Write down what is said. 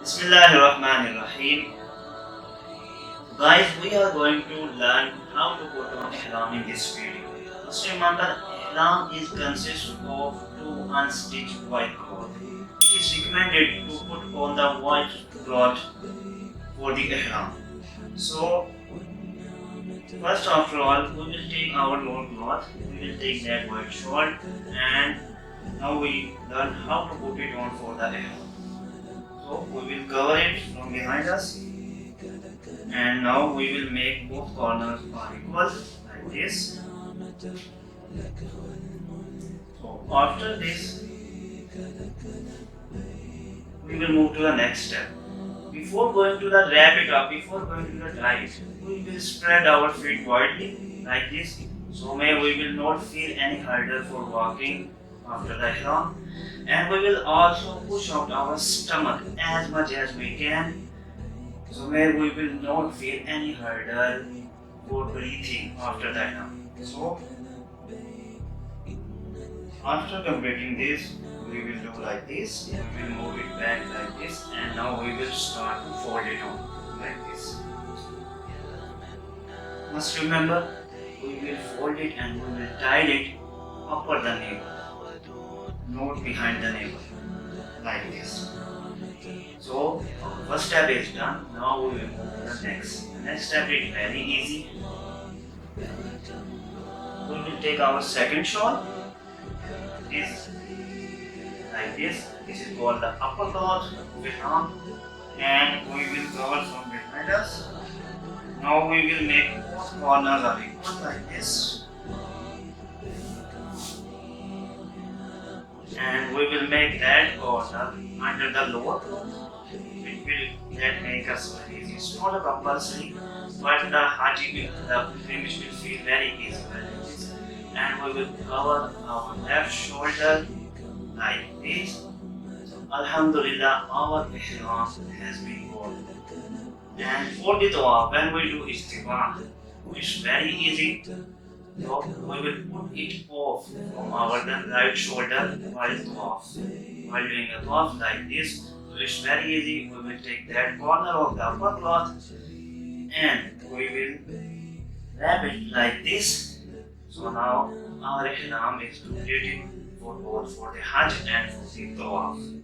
Bismillahirrahmanirrahim. Guys, we are going to learn how to put on Ihram in this video. Just remember, Ihram is consists of two unstitched white cloth. It is recommended to put on the white cloth for the Ihram. So, first of all, we will take our lower cloth, we will take that white shawl, and now we learn how to put it on for the Ihram. So we will cover it from behind us, and now we will make both corners are equal like this. So after this, we will move to the next step. Before going to the wrap it up, before going to the tie it, we will spread our feet widely like this. So we will not feel any harder for walking after the ihram, and we will also push out our stomach as much as we can, so we will not feel any hurdle for breathing after the ihram. So after completing this, we will do like this, we will move it back like this, and now we will start to fold it on like this. Must remember, we will fold it and we will tie it upper the navel, not behind the navel, like this. So our first step is done. Now we will move to the next. The next step is very easy. We will take our second shawl. This like this. This is called the upper cloth of ihram, and we will cover from behind us. Now we will make both corners are equal like this. And we will make that corner under the lower cloth. It will that make us very easy. It's not a compulsory, but the Hajj the pilgrimage will feel very easy like this. And we will cover our left shoulder like this. So Alhamdulillah, our ihram has been worn. And for the dua, when we do istiwa, it's very easy. So we will put it off from our right shoulder while doing a tawaf like this. So it's very easy. We will take that corner of the upper cloth and we will wrap it like this. So now our ihram is completed for both for the Hajj and for the tawaf.